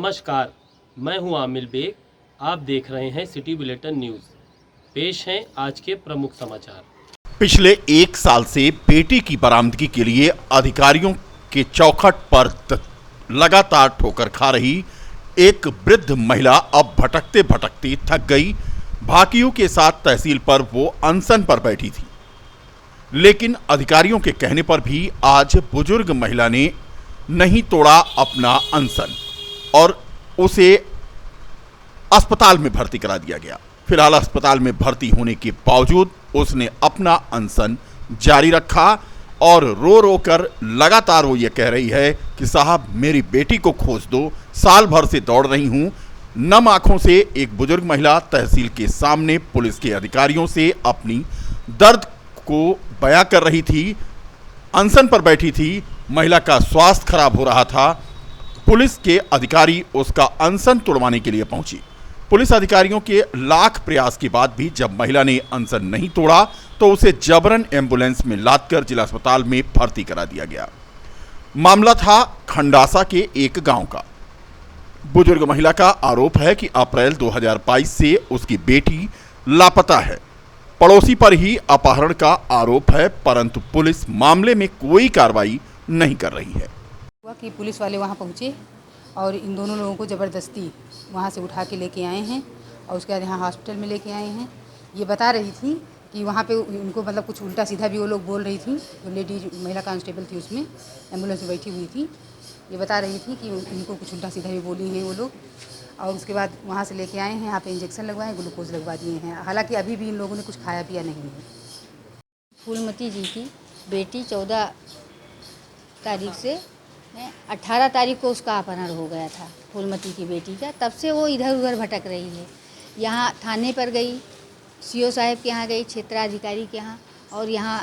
नमस्कार, मैं हूं आमिर बेग। आप देख रहे हैं सिटी बुलेटिन न्यूज़। पेश हैं आज के प्रमुख समाचार। पिछले एक साल से बेटी की बरामदगी के लिए अधिकारियों के चौखट पर लगातार ठोकर खा रही एक वृद्ध महिला अब भटकते भटकते थक गई। भाकियों के साथ तहसील पर वो अनशन पर बैठी थी, लेकिन अधिकारियों के कहने पर भी आज बुजुर्ग महिला ने नहीं तोड़ा अपना अनशन और उसे अस्पताल में भर्ती करा दिया गया। फिलहाल अस्पताल में भर्ती होने के बावजूद उसने अपना अनशन जारी रखा और रो रो कर लगातार वो ये कह रही है कि साहब मेरी बेटी को खोज दो, साल भर से दौड़ रही हूं। नम आंखों से एक बुजुर्ग महिला तहसील के सामने पुलिस के अधिकारियों से अपनी दर्द को बयां कर रही थी। अनशन पर बैठी थी, महिला का स्वास्थ्य खराब हो रहा था। पुलिस के अधिकारी उसका अनशन तोड़वाने के लिए पहुंची। पुलिस अधिकारियों के लाख प्रयास के बाद भी जब महिला ने अनशन नहीं तोड़ा तो उसे जबरन एम्बुलेंस में लादकर जिला अस्पताल में भर्ती करा दिया गया। मामला था खंडासा के एक गांव का। बुजुर्ग महिला का आरोप है कि अप्रैल 2022 से उसकी बेटी लापता है। पड़ोसी पर ही अपहरण का आरोप है, परंतु पुलिस मामले में कोई कार्रवाई नहीं कर रही है। हुआ कि पुलिस वाले वहाँ पहुँचे और इन दोनों लोगों को ज़बरदस्ती वहाँ से उठा के लेके आए हैं और उसके बाद यहाँ हॉस्पिटल में लेके आए हैं। ये बता रही थी कि वहाँ पे उनको मतलब कुछ उल्टा सीधा भी वो लोग बोल रही थी। जो लेडी महिला कांस्टेबल थी उसमें एम्बुलेंस में बैठी हुई थी, ये बता रही थी कि उनको कुछ उल्टा सीधा भी बोली हैं वो लोग। और उसके बाद वहाँ से लेके आए हैं, यहाँ पे इंजेक्शन लगवाए, ग्लूकोज लगवा दिए हैं। हालाँकि अभी भी इन लोगों ने कुछ खाया पिया नहीं है। फूलमती जी की बेटी 14 तारीख से 18 तारीख को उसका अपहरण हो गया था, फूलमती की बेटी का। तब से वो इधर उधर भटक रही है। यहाँ थाने पर गई, सीओ साहब के यहाँ गई, क्षेत्राधिकारी के यहाँ, और यहाँ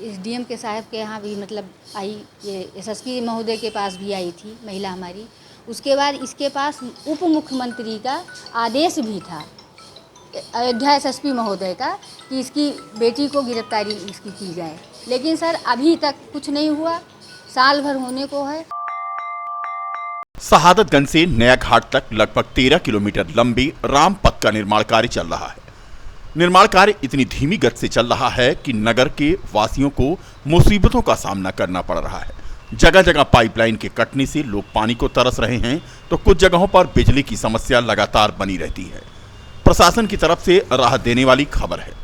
एसडीएम के साहब के यहाँ भी मतलब आई, ये एसएसपी महोदय के पास भी आई थी महिला हमारी। उसके बाद इसके पास उप मुख्यमंत्री का आदेश भी था अयोध्या एसएसपी महोदय का कि इसकी बेटी को गिरफ्तारी इसकी की जाए, लेकिन सर अभी तक कुछ नहीं हुआ। साल भर होने को है। शहादतगंज से नया घाट तक लगभग 13 किलोमीटर लंबी राम पथ का निर्माण कार्य चल रहा है। निर्माण कार्य इतनी धीमी गति से चल रहा है कि नगर के वासियों को मुसीबतों का सामना करना पड़ रहा है। जगह जगह पाइपलाइन के कटने से लोग पानी को तरस रहे हैं, तो कुछ जगहों पर बिजली की समस्या लगातार बनी रहती है। प्रशासन की तरफ से राहत देने वाली खबर है।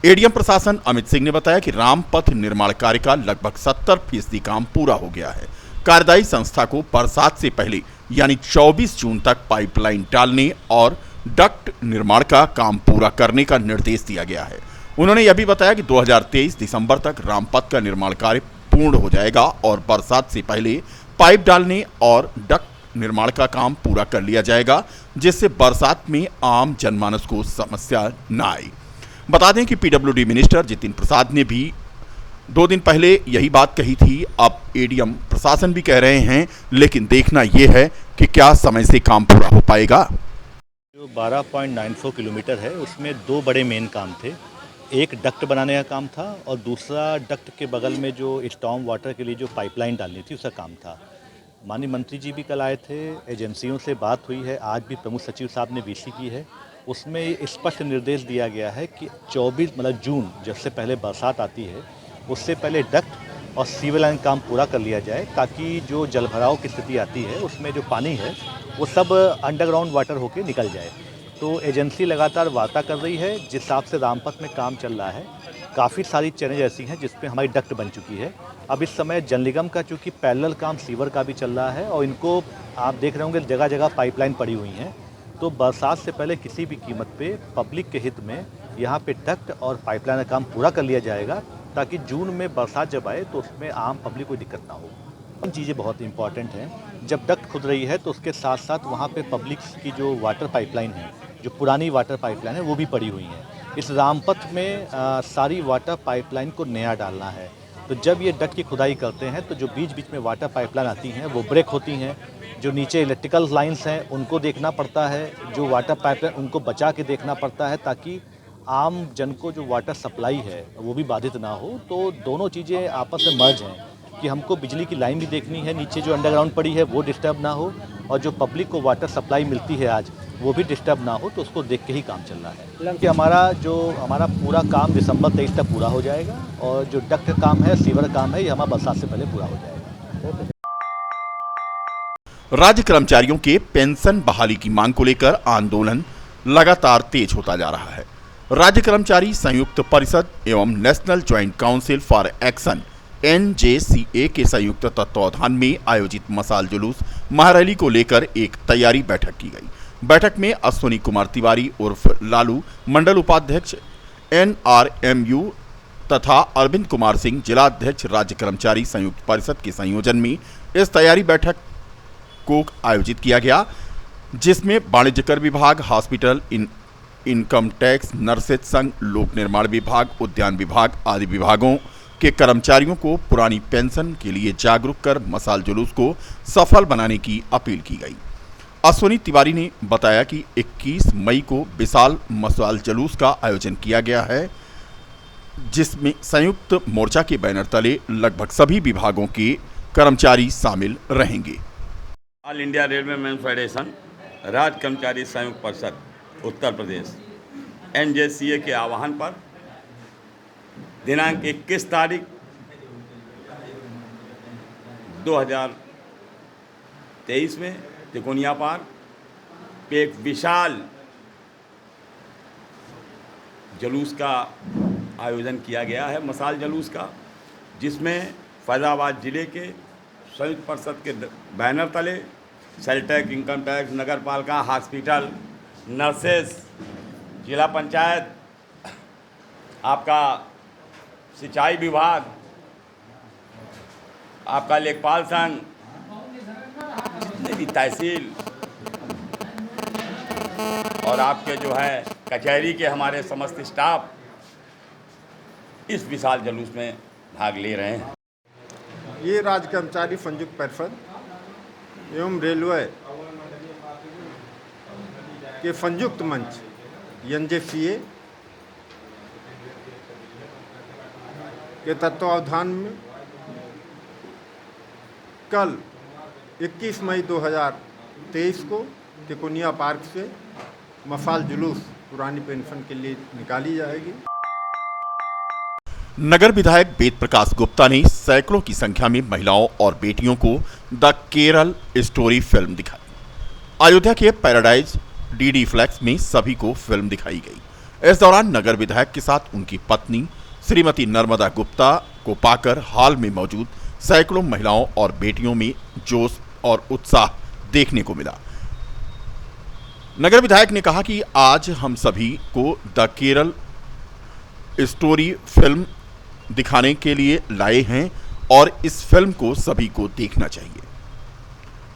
एडीएम प्रशासन अमित सिंह ने बताया कि राम पथ निर्माण कार्य का लगभग 70% काम पूरा हो गया है। कार्यदायी संस्था को बरसात से पहले यानी 24 जून तक पाइपलाइन डालने और डक्ट निर्माण का काम पूरा करने का निर्देश दिया गया है। उन्होंने यह भी बताया कि 2023 दिसंबर तक राम पथ का निर्माण कार्य पूर्ण हो जाएगा और बरसात से पहले पाइप डालने और डक्ट निर्माण का काम पूरा कर लिया जाएगा, जिससे बरसात में आम जनमानस को समस्या न आए। बता दें कि पीडब्ल्यूडी मिनिस्टर जितिन प्रसाद ने भी 2 दिन पहले यही बात कही थी। अब एडीएम प्रशासन भी कह रहे हैं, लेकिन देखना यह है कि क्या समय से काम पूरा हो पाएगा। जो 12.94 किलोमीटर है उसमें 2 बड़े मेन काम थे। एक डक्ट बनाने का काम था और दूसरा डक्ट के बगल में जो स्टॉर्म वाटर के लिए जो पाइपलाइन डालनी थी उसका काम था। माननीय मंत्री जी भी कल आए थे, एजेंसियों से बात हुई है, आज भी प्रमुख सचिव साहब ने वीसी की है। उसमें स्पष्ट निर्देश दिया गया है कि 24 मतलब जून जब से पहले बरसात आती है उससे पहले डक्ट और सीवर लाइन काम पूरा कर लिया जाए, ताकि जो जलभराव की स्थिति आती है उसमें जो पानी है वो सब अंडरग्राउंड वाटर होके निकल जाए। तो एजेंसी लगातार वार्ता कर रही है। जिस हिसाब से रामपथ में काम चल रहा है, काफ़ी सारी चैलेंज ऐसी हैं जिसपे हमारी डक्ट बन चुकी है। अब इस समय जल निगम का चूँकि पैरेलल काम सीवर का भी चल रहा है और इनको आप देख रहे होंगे जगह जगह पाइपलाइन पड़ी हुई हैं। तो बरसात से पहले किसी भी कीमत पे पब्लिक के हित में यहाँ पे डक्ट और पाइपलाइन का काम पूरा कर लिया जाएगा, ताकि जून में बरसात जब आए तो उसमें आम पब्लिक कोई दिक्कत ना हो। इन चीज़ें बहुत इंपॉर्टेंट हैं। जब डक्ट खुद रही है तो उसके साथ साथ वहाँ पे पब्लिक की जो वाटर पाइपलाइन है, जो पुरानी वाटर पाइपलाइन है, वो भी पड़ी हुई हैं। इस रामपथ में सारी वाटर पाइपलाइन को नया डालना है। तो जब ये डक्ट की खुदाई करते हैं तो जो बीच बीच में वाटर पाइपलाइन आती हैं वो ब्रेक होती हैं। जो नीचे इलेक्ट्रिकल लाइंस हैं उनको देखना पड़ता है, जो वाटर पाइपलाइन उनको बचा के देखना पड़ता है, ताकि आम जन को जो वाटर सप्लाई है वो भी बाधित ना हो। तो दोनों चीज़ें आपस में मर्ज हैं कि हमको बिजली की लाइन भी देखनी है, नीचे जो अंडरग्राउंड पड़ी है वो डिस्टर्ब ना हो, और जो पब्लिक को वाटर सप्लाई मिलती है आज वो भी डिस्टर्ब ना हो, तो उसको देख के ही काम चल रहा है। कि हमारा पूरा काम दिसंबर 23 तक पूरा हो जाएगा और जो डक्ट काम है, सीवर काम है, ये हमारा बरसात से पहले पूरा हो जाएगा। राज्य कर्मचारियों के पेंशन बहाली की मांग को लेकर आंदोलन लगातार तेज होता जा रहा है। राज्य कर्मचारी संयुक्त परिषद एवं national joint council for action NJCA के संयुक्त तत्वावधान में आयोजित मशाल जुलूस महारैली को लेकर एक तैयारी बैठक की गई। बैठक में अश्विनी कुमार तिवारी उर्फ लालू, मंडल उपाध्यक्ष NRMU तथा अरविंद कुमार सिंह, जिला अध्यक्ष राज्य कर्मचारी संयुक्त परिषद के संयोजन में इस तैयारी बैठक को आयोजित किया गया, जिसमें वाणिज्य कर विभाग, हॉस्पिटल, इनकम टैक्स, नर्सेज संघ, लोक निर्माण विभाग, उद्यान विभाग आदि विभागों के कर्मचारियों को पुरानी पेंशन के लिए जागरूक कर मशाल जुलूस को सफल बनाने की अपील की गई। अश्विनी तिवारी ने बताया कि 21 मई को विशाल मशाल जुलूस का आयोजन किया गया है, जिसमें संयुक्त मोर्चा के बैनर तले लगभग सभी विभागों के कर्मचारी शामिल रहेंगे। All India railway man federation राज्य कर्मचारी संयुक्त परिषद उत्तर प्रदेश NJCA के आह्वान पर दिनांक 21 तारीख 2023 में तिकोनिया पार्क पे एक विशाल जुलूस का आयोजन किया गया है, मशाल जुलूस का, जिसमें फैजाबाद जिले के संयुक्त परिषद के बैनर तले सेल टैक्स, इनकम टैक्स, नगर पालिका, हॉस्पिटल, नर्सेस, जिला पंचायत, आपका सिंचाई विभाग, आपका लेखपाल संघ, जितने भी तहसील और आपके जो है कचहरी के हमारे समस्त स्टाफ इस विशाल जुलूस में भाग ले रहे हैं। ये राज्य कर्मचारी संयुक्त परिषद एवं रेलवे के संयुक्त मंच NJCA के तत्वावधान में कल 21 मई 2023 को तिकोनिया पार्क से मशाल जुलूस पुरानी पेंशन के लिए निकाली जाएगी। नगर विधायक वेद प्रकाश गुप्ता ने सैकड़ों की संख्या में महिलाओं और बेटियों को द केरल स्टोरी फिल्म दिखाई। अयोध्या के पैराडाइज DD फ्लैक्स में सभी को फिल्म दिखाई गई। इस दौरान नगर विधायक के साथ उनकी पत्नी श्रीमती नर्मदा गुप्ता को पाकर हॉल में मौजूद सैकड़ों महिलाओं और बेटियों में जोश और उत्साह देखने को मिला। नगर विधायक ने कहा कि आज हम सभी को द केरल स्टोरी फिल्म दिखाने के लिए लाए हैं और इस फिल्म को सभी को देखना चाहिए।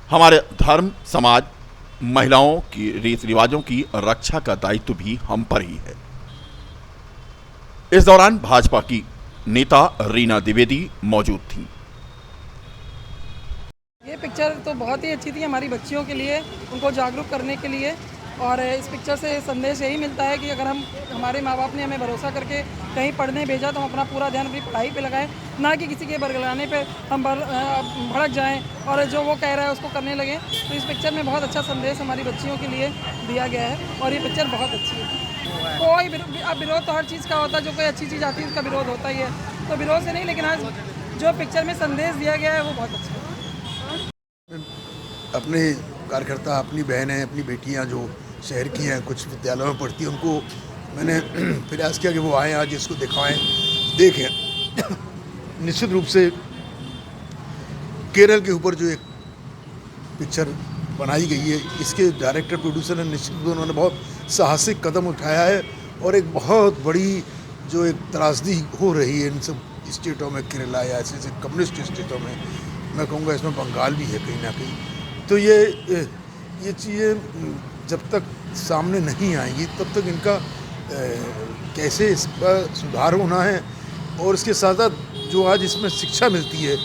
हमारे धर्म, समाज, महिलाओं की रीति रिवाजों की रक्षा का दायित्व भी हम पर ही है। इस दौरान भाजपा की नेता रीना द्विवेदी मौजूद थी। ये पिक्चर तो बहुत ही अच्छी थी हमारी बच्चियों के लिए, उनको जागरूक करने के लिए। और इस पिक्चर से संदेश यही मिलता है कि अगर हमारे माँ बाप ने हमें भरोसा करके कहीं पढ़ने भेजा तो हम अपना पूरा ध्यान अपनी पढ़ाई पे लगाएं, ना कि किसी के बरगलाने पे हम भड़क जाएं और जो वो कह रहा है उसको करने लगें। तो इस पिक्चर में बहुत अच्छा संदेश हमारी बच्चियों के लिए दिया गया है और ये पिक्चर बहुत अच्छी है। कोई विरोध तो हर चीज़ का होता है, जो कोई अच्छी चीज़ आती है उसका विरोध होता ही है, तो विरोध से नहीं, लेकिन आज जो पिक्चर में संदेश दिया गया है वो बहुत अच्छा है। अपने कार्यकर्ता, अपनी बहनें, अपनी बेटियां जो शहर की हैं, कुछ विद्यालयों में पढ़ती हैं, उनको मैंने प्रयास किया कि वो आएँ आज इसको दिखाएं, देखें। निश्चित रूप से केरल के ऊपर जो एक पिक्चर बनाई गई है, इसके डायरेक्टर प्रोड्यूसर ने निश्चित रूप से उन्होंने बहुत साहसिक कदम उठाया है और एक बहुत बड़ी जो एक त्रासदी हो रही है इन सब स्टेटों में, केरला या ऐसे कम्युनिस्ट स्टेटों में, मैं कहूँगा इसमें बंगाल भी है कहीं ना कहीं। तो ये चीज़ें जब तक सामने नहीं आएंगी तब तक इनका कैसे इस पर सुधार होना है और इसके साथ साथ जो आज इसमें शिक्षा मिलती है।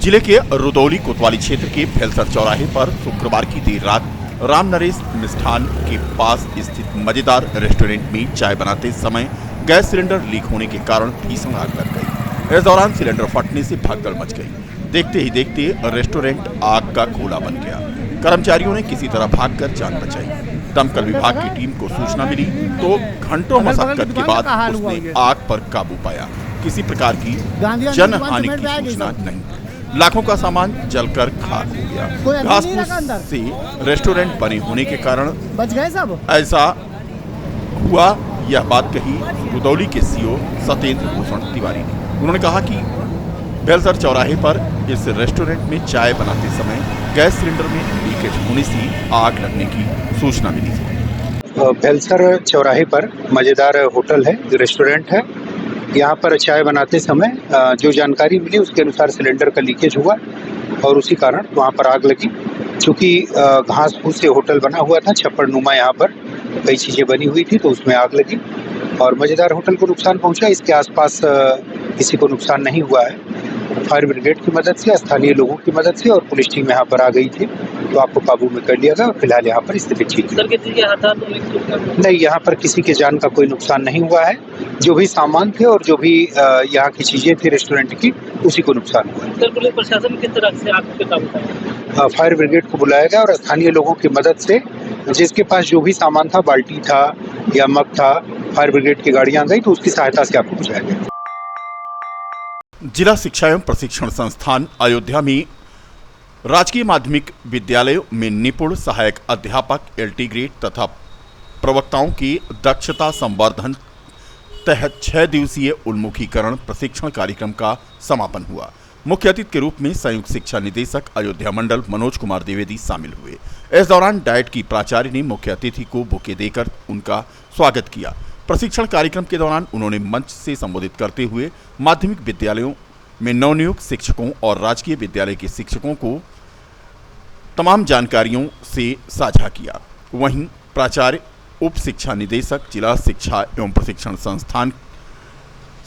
जिले के रुदौली कोतवाली क्षेत्र के फैलसर चौराहे पर शुक्रवार की देर रात राम नरेश मिष्ठान के पास स्थित मजेदार रेस्टोरेंट में चाय बनाते समय गैस सिलेंडर लीक होने के कारण भीषण आग लग गई। इस दौरान सिलेंडर फटने से भगदड़ मच गई। देखते ही देखते रेस्टोरेंट आग का गोला बन गया। कर्मचारियों ने किसी तरह भागकर जान बचाई। दमकल विभाग की टीम को सूचना मिली तो घंटों मशक्कत के बाद उसने आग पर काबू पाया। किसी प्रकार की जनहानि की सूचना नहीं। लाखों का सामान जलकर खाक हो गया। घास फूस से रेस्टोरेंट बने होने के कारण बच गए सब। ऐसा हुआ, यह बात कही रुदौली के सीओ सत्येंद्र भूषण तिवारी ने। उन्होंने कहा कि बेलसर चौराहे पर इस रेस्टोरेंट में चाय बनाते समय गैस सिलेंडर में लीकेज होने से आग लगने की सूचना मिली थी। बेलसर चौराहे पर मज़ेदार होटल है, रेस्टोरेंट है। यहाँ पर चाय बनाते समय जो जानकारी मिली उसके अनुसार सिलेंडर का लीकेज हुआ और उसी कारण वहाँ पर आग लगी। चूँकि घास फूस से होटल बना हुआ था, छप्पर नुमा यहाँ पर कई चीज़ें बनी हुई थी, तो उसमें आग लगी और मज़ेदार होटल को नुकसान पहुँचा। इसके आसपास किसी को नुकसान नहीं हुआ है। फायर ब्रिगेड की मदद से, स्थानीय लोगों की मदद से और पुलिस टीम यहाँ पर आ गई थी, तो आपको काबू में कर लिया गया और फिलहाल यहाँ पर स्थिति ठीक है। नहीं, यहाँ पर किसी के जान का कोई नुकसान नहीं हुआ है। जो भी सामान थे और जो भी यहाँ की चीज़ें थी रेस्टोरेंट की, उसी को नुकसान हुआ। पुलिस प्रशासन किस तरह से आग पे काबू पाया? फायर ब्रिगेड को बुलाया गया और स्थानीय लोगों की मदद से जिसके पास जो भी सामान था, बाल्टी था या मग था, फायर ब्रिगेड की गाड़ियाँ गई तो उसकी सहायता से आपको बुझाया गया। जिला शिक्षा एवं प्रशिक्षण संस्थान अयोध्या में राजकीय माध्यमिक विद्यालयों में निपुण सहायक अध्यापक, एलटी ग्रेड तथा प्रवक्ताओं की दक्षता संवर्धन तहत 6 दिवसीय उन्मुखीकरण प्रशिक्षण कार्यक्रम का समापन हुआ। मुख्य अतिथि के रूप में संयुक्त शिक्षा निदेशक अयोध्या मंडल मनोज कुमार द्विवेदी शामिल हुए। इस दौरान डाइट की प्राचार्य ने मुख्य अतिथि को बुके देकर उनका स्वागत किया। प्रशिक्षण कार्यक्रम के दौरान उन्होंने मंच से संबोधित करते हुए माध्यमिक विद्यालयों में नवनियुक्त शिक्षकों और राजकीय विद्यालय के शिक्षकों को तमाम जानकारियों से साझा किया। वहीं प्राचार्य, उप शिक्षा निदेशक, जिला शिक्षा एवं प्रशिक्षण संस्थान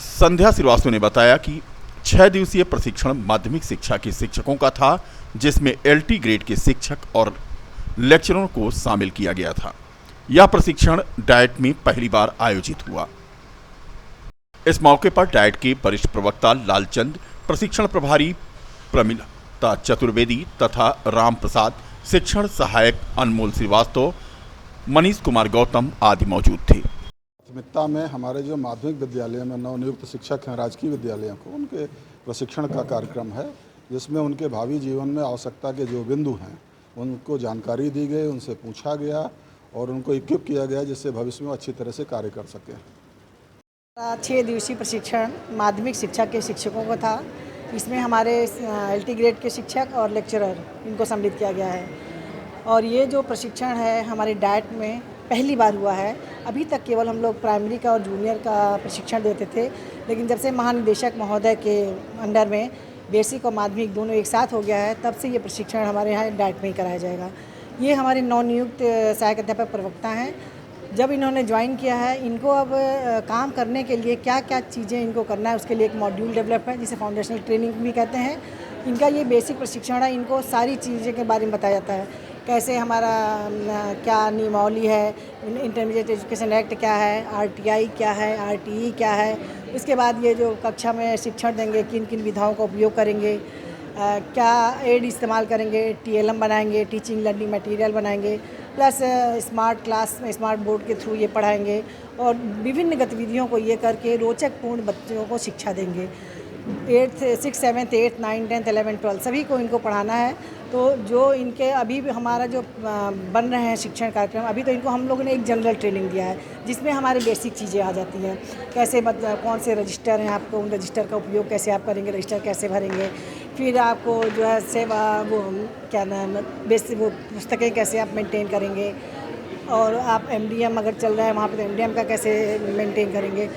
संध्या श्रीवास्तव ने बताया कि 6 दिवसीय प्रशिक्षण माध्यमिक शिक्षा के शिक्षकों का था, जिसमें एलटी ग्रेड के शिक्षक और लेक्चरों को शामिल किया गया था। यह प्रशिक्षण डाइट में पहली बार आयोजित हुआ। इस मौके पर डाइट के वरिष्ठ प्रवक्ता लालचंद, प्रशिक्षण प्रभारी प्रमिला चतुर्वेदी तथा राम प्रसाद, शिक्षण सहायक अनमोल श्रीवास्तव, मनीष कुमार गौतम आदि मौजूद थे। प्राथमिकता में हमारे जो माध्यमिक विद्यालय में नवनियुक्त शिक्षक हैं राजकीय विद्यालयों को, उनके प्रशिक्षण का कार्यक्रम है, जिसमें उनके भावी जीवन में आवश्यकता के जो बिंदु हैं उनको जानकारी दी गई, उनसे पूछा गया और उनको इक्विप किया गया जिससे भविष्य में अच्छी तरह से कार्य कर सकें। 6 दिवसीय प्रशिक्षण माध्यमिक शिक्षा के शिक्षकों का था। इसमें हमारे एलटी ग्रेड के शिक्षक और लेक्चरर इनको सम्मिलित किया गया है और ये जो प्रशिक्षण है हमारे डाइट में पहली बार हुआ है। अभी तक केवल हम लोग प्राइमरी का और जूनियर का प्रशिक्षण देते थे, लेकिन जब से महानिदेशक महोदय के अंडर में बेसिक और माध्यमिक दोनों एक साथ हो गया है, तब से ये प्रशिक्षण हमारे यहाँ डाइट में ही कराया जाएगा। ये हमारे नवनियुक्त सहायक अध्यापक प्रवक्ता हैं। जब इन्होंने ज्वाइन किया है, इनको अब काम करने के लिए क्या क्या चीज़ें इनको करना है उसके लिए एक मॉड्यूल डेवलप है, जिसे फाउंडेशनल ट्रेनिंग भी कहते हैं। इनका ये बेसिक प्रशिक्षण है, इनको सारी चीज़ें के बारे में बताया जाता है, कैसे हमारा क्या नियमावली है, इंटरमीडिएट एजुकेशन एक्ट क्या है, आरटीआई क्या है, आरटीई क्या है। उसके बाद ये जो कक्षा में शिक्षण देंगे, किन किन विधाओं का उपयोग करेंगे, क्या एड इस्तेमाल करेंगे, टीएलएम बनाएंगे, टीचिंग लर्निंग मटेरियल बनाएंगे, प्लस स्मार्ट क्लास में स्मार्ट बोर्ड के थ्रू ये पढ़ाएंगे और विभिन्न गतिविधियों को ये करके रोचकपूर्ण बच्चों को शिक्षा देंगे। 6th 7th 8th 9th 10th 11th 12th सभी को इनको पढ़ाना है। तो जो इनके अभी भी हमारा जो बन रहे हैं शिक्षण कार्यक्रम, अभी तो इनको हम लोगों ने एक जनरल ट्रेनिंग दिया है, जिसमें हमारे बेसिक चीज़ें आ जाती हैं। कैसे कौन से रजिस्टर हैं, आपको उन रजिस्टर का उपयोग कैसे आप करेंगे, रजिस्टर कैसे भरेंगे, फिर आपको जो है सेवा वो क्या नाम बेसिक वो पुस्तकें कैसे आप मेंटेन करेंगे, और आप एमडीएम अगर चल रहा है वहाँ पे तो एमडीएम का कैसे मेंटेन करेंगे।